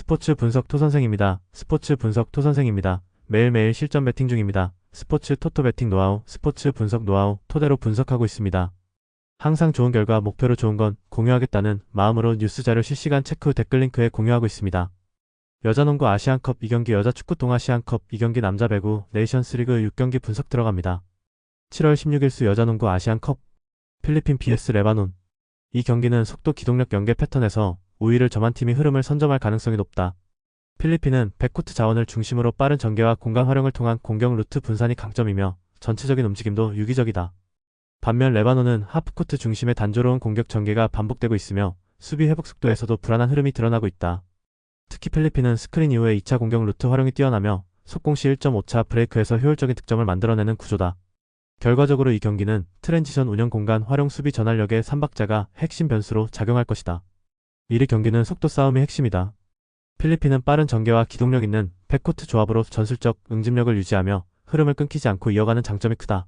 스포츠 분석 토선생입니다. 스포츠 분석 토선생입니다. 매일매일 실전 배팅 중입니다. 스포츠 토토 배팅 노하우, 스포츠 분석 노하우 토대로 분석하고 있습니다. 항상 좋은 결과 목표로 좋은 건 공유하겠다는 마음으로 뉴스 자료 실시간 체크 후 댓글 링크에 공유하고 있습니다. 여자농구 아시안컵 2경기 여자축구 동아시안컵 2경기 남자 배구 네이션스리그 6경기 분석 들어갑니다. 7월 16일 수 여자농구 아시안컵 필리핀 vs 레바논. 이 경기는 속도 기동력 연계 패턴에서 우위를 점한 팀이 흐름을 선점할 가능성이 높다. 필리핀은 백코트 자원을 중심으로 빠른 전개와 공간 활용을 통한 공격 루트 분산이 강점이며 전체적인 움직임도 유기적이다. 반면 레바논은 하프코트 중심의 단조로운 공격 전개가 반복되고 있으며 수비 회복 속도에서도 불안한 흐름이 드러나고 있다. 특히 필리핀은 스크린 이후의 2차 공격 루트 활용이 뛰어나며 속공 시 1.5차 브레이크에서 효율적인 득점을 만들어내는 구조다. 결과적으로 이 경기는 트랜지션 운영 공간 활용 수비 전환력의 3박자가 핵심 변수로 작용할 것이다. 이 경기는 속도 싸움이 핵심이다. 필리핀은 빠른 전개와 기동력 있는 백코트 조합으로 전술적 응집력을 유지하며 흐름을 끊기지 않고 이어가는 장점이 크다.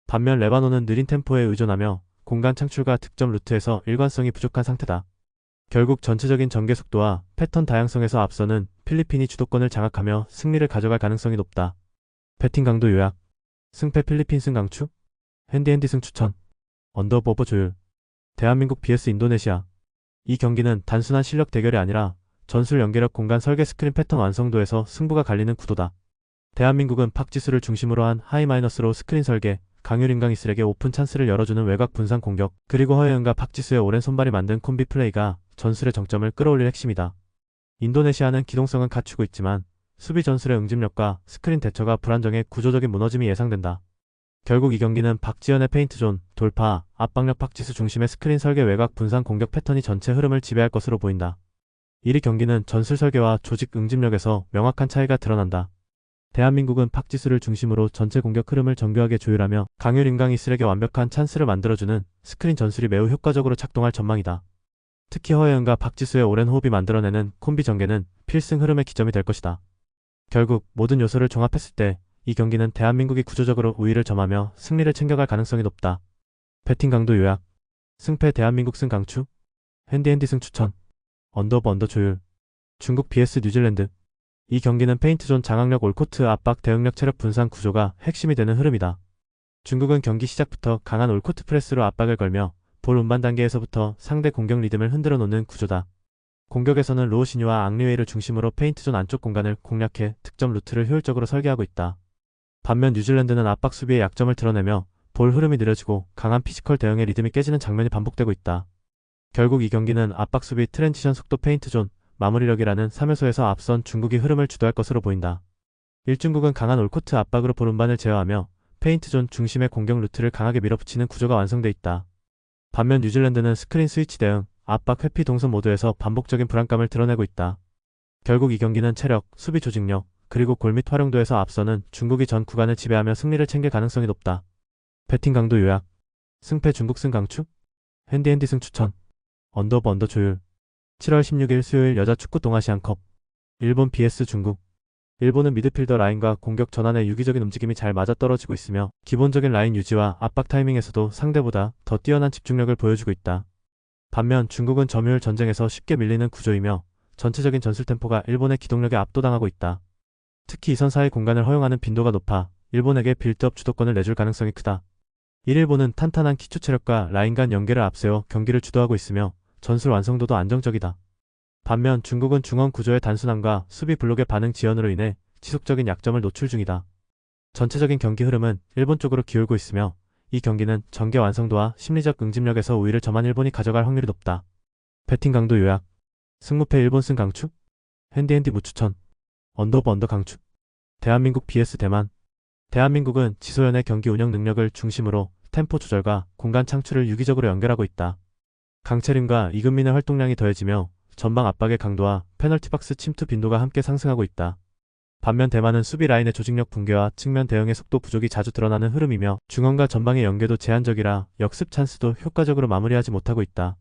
반면 레바논은 느린 템포에 의존하며 공간 창출과 득점 루트에서 일관성이 부족한 상태다. 결국 전체적인 전개 속도와 패턴 다양성에서 앞서는 필리핀이 주도권을 장악하며 승리를 가져갈 가능성이 높다. 배팅 강도 요약. 승패 필리핀 승 강추. 핸디핸디 승 추천. 언더오버 조율. 대한민국 vs 인도네시아. 이 경기는 단순한 실력 대결이 아니라 전술 연계력 공간 설계 스크린 패턴 완성도에서 승부가 갈리는 구도다. 대한민국은 박지수를 중심으로 한 하이 마이너스로 스크린 설계, 강유림강 이슬에게 오픈 찬스를 열어주는 외곽 분산 공격, 그리고 허예은과 박지수의 오랜 손발이 만든 콤비 플레이가 전술의 정점을 끌어올릴 핵심이다. 인도네시아는 기동성은 갖추고 있지만 수비 전술의 응집력과 스크린 대처가 불안정해 구조적인 무너짐이 예상된다. 결국 이 경기는 박지현의 페인트존, 돌파, 압박력 박지수 중심의 스크린 설계 외곽 분산 공격 패턴이 전체 흐름을 지배할 것으로 보인다. 이 경기는 전술 설계와 조직 응집력에서 명확한 차이가 드러난다. 대한민국은 박지수를 중심으로 전체 공격 흐름을 정교하게 조율하며 강율 인강 이슬에게 완벽한 찬스를 만들어주는 스크린 전술이 매우 효과적으로 작동할 전망이다. 특히 허예은과 박지수의 오랜 호흡이 만들어내는 콤비 전개는 필승 흐름의 기점이 될 것이다. 결국 모든 요소를 종합했을 때 이 경기는 대한민국이 구조적으로 우위를 점하며 승리를 챙겨갈 가능성이 높다. 배팅 강도 요약. 승패 대한민국 승 강추. 핸디핸디 승 추천. 언더오버 언더 조율. 중국 vs 뉴질랜드. 이 경기는 페인트존 장악력 올코트 압박 대응력 체력 분산 구조가 핵심이 되는 흐름이다. 중국은 경기 시작부터 강한 올코트 프레스로 압박을 걸며 볼 운반 단계에서부터 상대 공격 리듬을 흔들어 놓는 구조다. 공격에서는 로우시뉴와 앙리웨이를 중심으로 페인트존 안쪽 공간을 공략해 득점 루트를 효율적으로 설계하고 있다. 반면 뉴질랜드는 압박 수비의 약점을 드러내며 볼 흐름이 느려지고 강한 피지컬 대응의 리듬이 깨지는 장면이 반복되고 있다. 결국 이 경기는 압박 수비 트랜지션 속도 페인트존, 마무리력이라는 3요소에서 앞선 중국이 흐름을 주도할 것으로 보인다. 1중국은 강한 올코트 압박으로 볼 운반을 제어하며 페인트존 중심의 공격 루트를 강하게 밀어붙이는 구조가 완성돼 있다. 반면 뉴질랜드는 스크린 스위치 대응, 압박 회피 동선 모드에서 반복적인 불안감을 드러내고 있다. 결국 이 경기는 체력, 수비 조직력, 그리고 골 및 활용도에서 앞서는 중국이 전 구간을 지배하며 승리를 챙길 가능성이 높다. 배팅 강도 요약. 승패 중국 승 강추. 핸디핸디 승 추천. 언더오버 언더 조율. 7월 16일 수요일 여자축구 동아시안컵. 일본 vs 중국. 일본은 미드필더 라인과 공격 전환의 유기적인 움직임이 잘 맞아떨어지고 있으며 기본적인 라인 유지와 압박 타이밍에서도 상대보다 더 뛰어난 집중력을 보여주고 있다. 반면 중국은 점유율 전쟁에서 쉽게 밀리는 구조이며 전체적인 전술 템포가 일본의 기동력에 압도당하고 있다. 특히 이선 사이 공간을 허용하는 빈도가 높아 일본에게 빌드업 주도권을 내줄 가능성이 크다. 일본은 탄탄한 기초 체력과 라인 간 연계를 앞세워 경기를 주도하고 있으며 전술 완성도도 안정적이다. 반면 중국은 중원 구조의 단순함과 수비 블록의 반응 지연으로 인해 지속적인 약점을 노출 중이다. 전체적인 경기 흐름은 일본 쪽으로 기울고 있으며 이 경기는 전개 완성도와 심리적 응집력에서 우위를 점한 일본이 가져갈 확률이 높다. 배팅 강도 요약. 승무패 일본 승 강추. 핸디핸디 무추천. 언더오버 언더 강추. 대한민국 vs 대만. 대한민국은 지소연의 경기 운영 능력을 중심으로 템포 조절과 공간 창출을 유기적으로 연결하고 있다. 강채림과 이금민의 활동량이 더해지며 전방 압박의 강도와 페널티 박스 침투 빈도가 함께 상승하고 있다. 반면 대만은 수비 라인의 조직력 붕괴와 측면 대응의 속도 부족이 자주 드러나는 흐름이며 중원과 전방의 연계도 제한적이라 역습 찬스도 효과적으로 마무리하지 못하고 있다.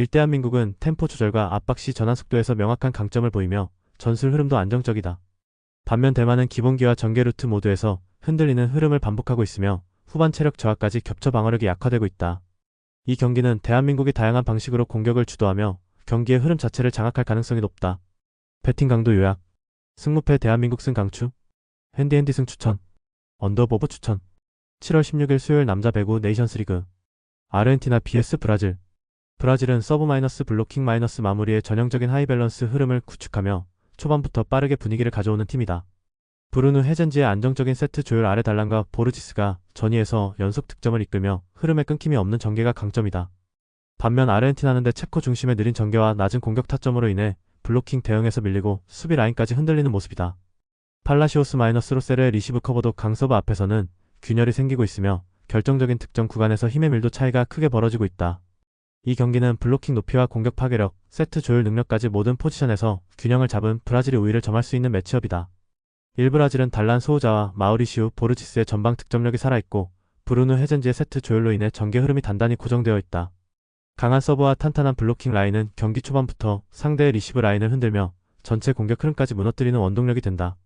대한민국은 템포 조절과 압박 시 전환 속도에서 명확한 강점을 보이며 전술 흐름도 안정적이다. 반면 대만은 기본기와 전개 루트 모드에서 흔들리는 흐름을 반복하고 있으며 후반 체력 저하까지 겹쳐 방어력이 약화되고 있다. 이 경기는 대한민국이 다양한 방식으로 공격을 주도하며 경기의 흐름 자체를 장악할 가능성이 높다. 배팅 강도 요약. 승무패 대한민국 승 강추. 핸디핸디 승 추천. 언더오버 추천. 7월 16일 수요일 남자 배구 네이션스리그. 아르헨티나 vs 브라질. 브라질은 서브 마이너스 블로킹 마이너스 마무리의 전형적인 하이밸런스 흐름을 구축하며 초반부터 빠르게 분위기를 가져오는 팀이다. 브루누 헤젠지의 안정적인 세트 조율 아래 달란과 보르지스가 전위에서 연속 득점을 이끌며 흐름에 끊김이 없는 전개가 강점이다. 반면 아르헨티나는 체코 중심의 느린 전개와 낮은 공격 타점으로 인해 블로킹 대응에서 밀리고 수비 라인까지 흔들리는 모습이다. 팔라시오스 로셀의 리시브 커버도 강서브 앞에서는 균열이 생기고 있으며 결정적인 득점 구간에서 힘의 밀도 차이가 크게 벌어지고 있다. 이 경기는 블로킹 높이와 공격 파괴력, 세트 조율 능력까지 모든 포지션에서 균형을 잡은 브라질이 우위를 점할 수 있는 매치업이다. 1브라질은 달란 소우자와 마우리시우 보르치스의 전방 득점력이 살아있고 브루누 헤젠지의 세트 조율로 인해 전개 흐름이 단단히 고정되어 있다. 강한 서브와 탄탄한 블로킹 라인은 경기 초반부터 상대의 리시브 라인을 흔들며 전체 공격 흐름까지 무너뜨리는 원동력이 된다.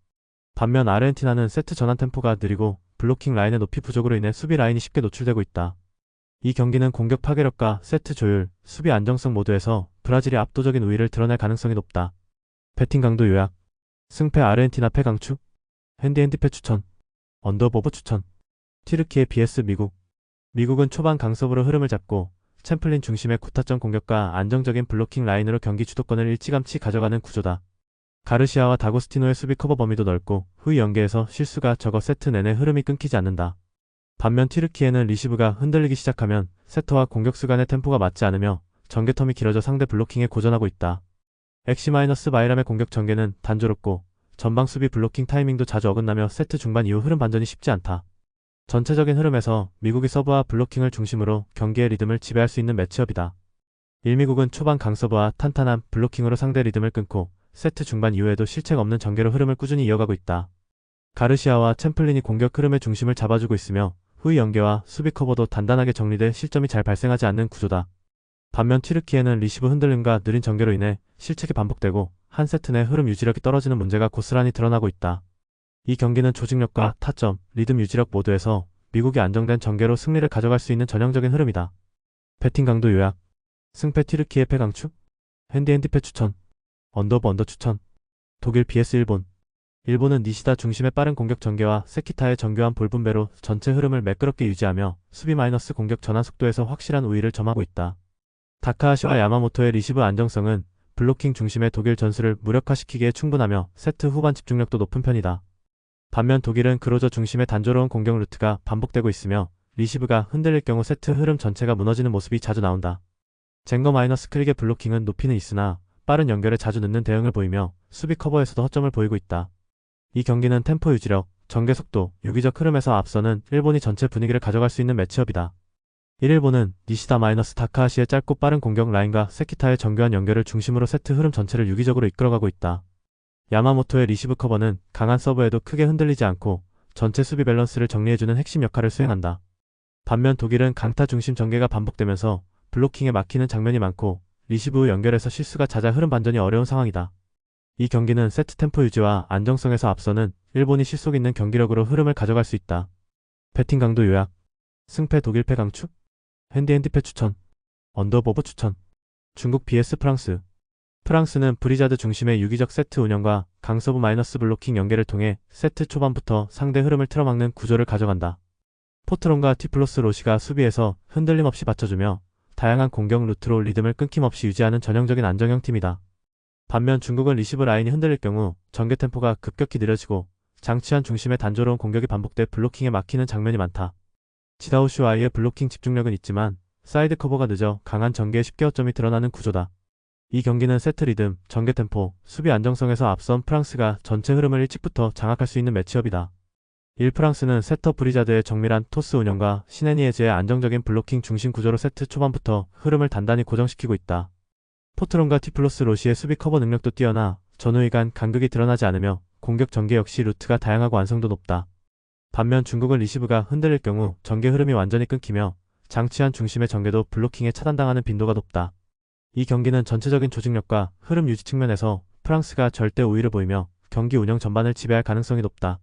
반면 아르헨티나는 세트 전환 템포가 느리고 블로킹 라인의 높이 부족으로 인해 수비 라인이 쉽게 노출되고 있다. 이 경기는 공격 파괴력과 세트 조율, 수비 안정성 모두에서 브라질이 압도적인 우위를 드러낼 가능성이 높다. 배팅 강도 요약. 승패 아르헨티나 패 강추. 핸디핸디 패 추천. 언더오버 추천. 튀르키예 vs 미국. 미국은 초반 강서브로 흐름을 잡고 챔플린 중심의 고타점 공격과 안정적인 블로킹 라인으로 경기 주도권을 일찌감치 가져가는 구조다. 가르시아와 다고스티노의 수비 커버 범위도 넓고 후위 연계에서 실수가 적어 세트 내내 흐름이 끊기지 않는다. 반면 튀르키예는 리시브가 흔들리기 시작하면 세터와 공격수 간의 템포가 맞지 않으며 전개 텀이 길어져 상대 블로킹에 고전하고 있다. 바이람의 공격 전개는 단조롭고 전방 수비 블로킹 타이밍도 자주 어긋나며 세트 중반 이후 흐름 반전이 쉽지 않다. 전체적인 흐름에서 미국이 서브와 블로킹을 중심으로 경기의 리듬을 지배할 수 있는 매치업이다. 일미국은 초반 강서브와 탄탄한 블로킹으로 상대 리듬을 끊고 세트 중반 이후에도 실책 없는 전개로 흐름을 꾸준히 이어가고 있다. 가르시아와 챔플린이 공격 흐름의 중심을 잡아주고 있으며 후위 연계와 수비 커버도 단단하게 정리돼 실점이 잘 발생하지 않는 구조다. 반면 튀르키예는 리시브 흔들림과 느린 전개로 인해 실책이 반복되고 한 세트 내 흐름 유지력이 떨어지는 문제가 고스란히 드러나고 있다. 이 경기는 조직력과 타점, 리듬 유지력 모두에서 미국이 안정된 전개로 승리를 가져갈 수 있는 전형적인 흐름이다. 배팅 강도 요약. 승패 튀르키예 패 강추. 핸디핸디 패 추천. 언더 추천. 독일 vs 일본. 일본은 니시다 중심의 빠른 공격 전개와 세키타의 정교한 볼 분배로 전체 흐름을 매끄럽게 유지하며 수비 마이너스 공격 전환 속도에서 확실한 우위를 점하고 있다. 다카하시와 야마모토의 리시브 안정성은 블로킹 중심의 독일 전술을 무력화시키기에 충분하며 세트 후반 집중력도 높은 편이다. 반면 독일은 그로저 중심의 단조로운 공격 루트가 반복되고 있으며 리시브가 흔들릴 경우 세트 흐름 전체가 무너지는 모습이 자주 나온다. 쟁거 마이너스 클릭의 블로킹은 높이는 있으나 빠른 연결에 자주 늦는 대응을 보이며 수비 커버에서도 허점을 보이고 있다. 이 경기는 템포 유지력, 전개 속도, 유기적 흐름에서 앞서는 일본이 전체 분위기를 가져갈 수 있는 매치업이다. 1일본은 니시다 다카하시의 짧고 빠른 공격 라인과 세키타의 정교한 연결을 중심으로 세트 흐름 전체를 유기적으로 이끌어가고 있다. 야마모토의 리시브 커버는 강한 서브에도 크게 흔들리지 않고 전체 수비 밸런스를 정리해주는 핵심 역할을 수행한다. 반면 독일은 강타 중심 전개가 반복되면서 블로킹에 막히는 장면이 많고 리시브 후 연결에서 실수가 잦아 흐름 반전이 어려운 상황이다. 이 경기는 세트 템포 유지와 안정성에서 앞서는 일본이 실속 있는 경기력으로 흐름을 가져갈 수 있다. 배팅 강도 요약. 승패 독일 패 강추. 핸디핸디 패 추천. 언더오버 추천. 중국 vs 프랑스. 프랑스는 브리자드 중심의 유기적 세트 운영과 강서브 마이너스 블로킹 연계를 통해 세트 초반부터 상대 흐름을 틀어막는 구조를 가져간다. 포트론과 티플로스 로시가 수비에서 흔들림 없이 받쳐주며 다양한 공격 루트로 리듬을 끊김없이 유지하는 전형적인 안정형 팀이다. 반면 중국은 리시브 라인이 흔들릴 경우 전개 템포가 급격히 느려지고 장치한 중심의 단조로운 공격이 반복돼 블로킹에 막히는 장면이 많다. 지다오슈아이의 블로킹 집중력은 있지만 사이드 커버가 늦어 강한 전개에 쉽게 허점이 드러나는 구조다. 이 경기는 세트 리듬, 전개 템포, 수비 안정성에서 앞선 프랑스가 전체 흐름을 일찍부터 장악할 수 있는 매치업이다. 1프랑스는 세터 브리자드의 정밀한 토스 운영과 시네니에즈의 안정적인 블로킹 중심 구조로 세트 초반부터 흐름을 단단히 고정시키고 있다. 포트론과 티플로스 로시의 수비 커버 능력도 뛰어나 전후위 간 간극이 드러나지 않으며 공격 전개 역시 루트가 다양하고 완성도 높다. 반면 중국은 리시브가 흔들릴 경우 전개 흐름이 완전히 끊기며 장치한 중심의 전개도 블로킹에 차단당하는 빈도가 높다. 이 경기는 전체적인 조직력과 흐름 유지 측면에서 프랑스가 절대 우위를 보이며 경기 운영 전반을 지배할 가능성이 높다.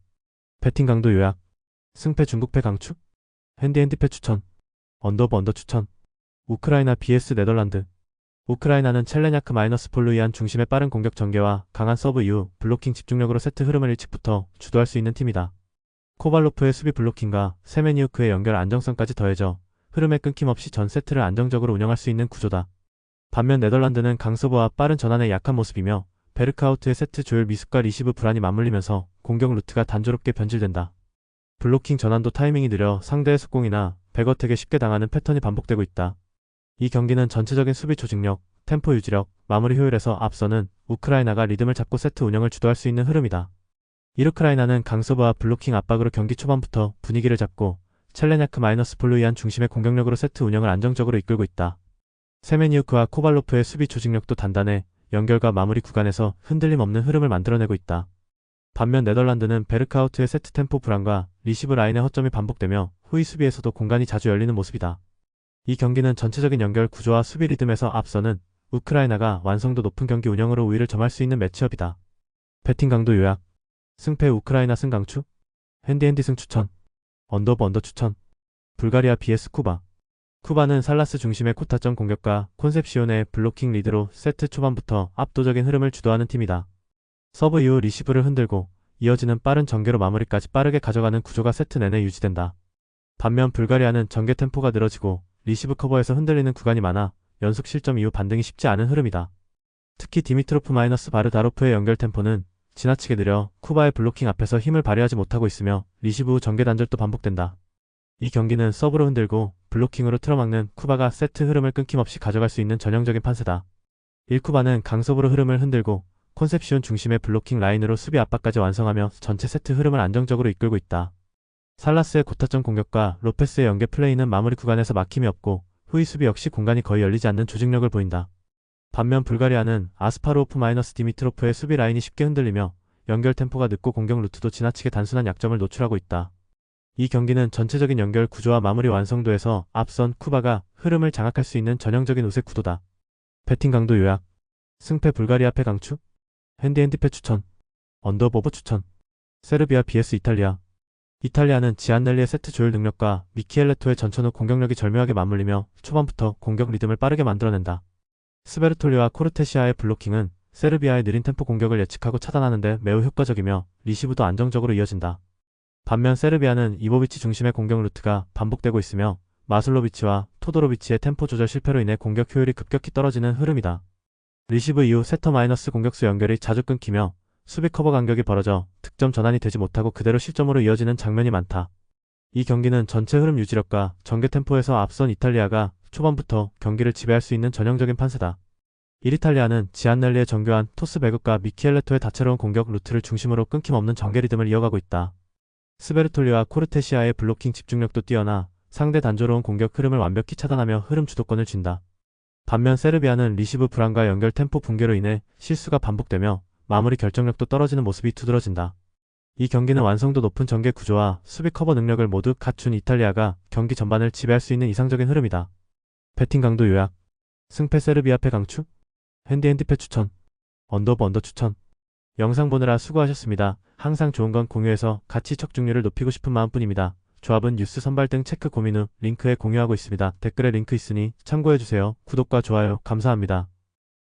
배팅 강도 요약. 승패 중국 패 강추. 핸디핸디 패 추천. 언더 추천. 우크라이나 vs 네덜란드. 우크라이나는 첼레냐크 -폴루이안 중심의 빠른 공격 전개와 강한 서브 이후 블로킹 집중력으로 세트 흐름을 일찍부터 주도할 수 있는 팀이다. 코발로프의 수비 블로킹과 세메니우크의 연결 안정성까지 더해져 흐름에 끊김없이 전 세트를 안정적으로 운영할 수 있는 구조다. 반면 네덜란드는 강서브와 빠른 전환에 약한 모습이며 베르카우트의 세트 조율 미숙과 리시브 불안이 맞물리면서 공격 루트가 단조롭게 변질된다. 블로킹 전환도 타이밍이 느려 상대의 속공이나 백어택에 쉽게 당하는 패턴이 반복되고 있다. 이 경기는 전체적인 수비 조직력, 템포 유지력, 마무리 효율에서 앞서는 우크라이나가 리듬을 잡고 세트 운영을 주도할 수 있는 흐름이다. 이르크라이나는 강서브와 블로킹 압박으로 경기 초반부터 분위기를 잡고 첼레냐크 -폴루이안 중심의 공격력으로 세트 운영을 안정적으로 이끌고 있다. 세메니우크와 코발로프의 수비 조직력도 단단해 연결과 마무리 구간에서 흔들림 없는 흐름을 만들어내고 있다. 반면 네덜란드는 베르카우트의 세트 템포 불안과 리시브 라인의 허점이 반복되며 후위 수비에서도 공간이 자주 열리는 모습이다. 이 경기는 전체적인 연결 구조와 수비 리듬에서 앞서는 우크라이나가 완성도 높은 경기 운영으로 우위를 점할 수 있는 매치업이다. 배팅 강도 요약. 승패 우크라이나 승 강추. 핸디핸디 승 추천. 언더 추천. 불가리아 vs 쿠바. 쿠바는 살라스 중심의 코타점 공격과 콘셉시온의 블로킹 리드로 세트 초반부터 압도적인 흐름을 주도하는 팀이다. 서브 이후 리시브를 흔들고 이어지는 빠른 전개로 마무리까지 빠르게 가져가는 구조가 세트 내내 유지된다. 반면 불가리아는 전개 템포가 늘어지고 리시브 커버에서 흔들리는 구간이 많아 연속 실점 이후 반등이 쉽지 않은 흐름이다. 특히 디미트로프 바르다로프의 연결 템포는 지나치게 느려 쿠바의 블로킹 앞에서 힘을 발휘하지 못하고 있으며 리시브 후 전개 단절도 반복된다. 이 경기는 서브로 흔들고 블로킹으로 틀어막는 쿠바가 세트 흐름을 끊김없이 가져갈 수 있는 전형적인 판세다. 1쿠바는 강서브로 흐름을 흔들고 콘셉시온 중심의 블로킹 라인으로 수비 압박까지 완성하며 전체 세트 흐름을 안정적으로 이끌고 있다. 살라스의 고타점 공격과 로페스의 연계 플레이는 마무리 구간에서 막힘이 없고 후위 수비 역시 공간이 거의 열리지 않는 조직력을 보인다. 반면 불가리아는 아스파로프 디미트로프의 수비 라인이 쉽게 흔들리며 연결 템포가 늦고 공격 루트도 지나치게 단순한 약점을 노출하고 있다. 이 경기는 전체적인 연결 구조와 마무리 완성도에서 앞선 쿠바가 흐름을 장악할 수 있는 전형적인 우세 구도다. 배팅 강도 요약. 승패 불가리아 패 강추. 핸디핸디 패 추천. 언더보버 추천. 세르비아 vs 이탈리아. 이탈리아는 지안넬리의 세트 조율 능력과 미키엘레토의 전천 후 공격력이 절묘하게 맞물리며 초반부터 공격 리듬을 빠르게 만들어낸다. 스베르톨리와 코르테시아의 블로킹은 세르비아의 느린 템포 공격을 예측하고 차단하는데 매우 효과적이며 리시브도 안정적으로 이어진다. 반면 세르비아는 이보비치 중심의 공격 루트가 반복되고 있으며 마슬로비치와 토도로비치의 템포 조절 실패로 인해 공격 효율이 급격히 떨어지는 흐름이다. 리시브 이후 세터 마이너스 공격수 연결이 자주 끊기며 수비 커버 간격이 벌어져 득점 전환이 되지 못하고 그대로 실점으로 이어지는 장면이 많다. 이 경기는 전체 흐름 유지력과 전개 템포에서 앞선 이탈리아가 초반부터 경기를 지배할 수 있는 전형적인 판세다. 이탈리아는 지안넬리의 정교한 토스 배급과 미키엘레토의 다채로운 공격 루트를 중심으로 끊김없는 전개 리듬을 이어가고 있다. 스베르톨리와 코르테시아의 블로킹 집중력도 뛰어나 상대 단조로운 공격 흐름을 완벽히 차단하며 흐름 주도권을 쥔다. 반면 세르비아는 리시브 불안과 연결 템포 붕괴로 인해 실수가 반복되며 마무리 결정력도 떨어지는 모습이 두드러진다. 이 경기는 완성도 높은 전개 구조와 수비 커버 능력을 모두 갖춘 이탈리아가 경기 전반을 지배할 수 있는 이상적인 흐름이다. 배팅 강도 요약. 승패 세르비아 패 강추. 핸디핸디 패 추천. 언더 추천. 영상 보느라 수고하셨습니다. 항상 좋은 건 공유해서 같이 척중률을 높이고 싶은 마음뿐입니다. 조합은 뉴스 선발 등 체크 고민 후 링크에 공유하고 있습니다. 댓글에 링크 있으니 참고해주세요. 구독과 좋아요 감사합니다.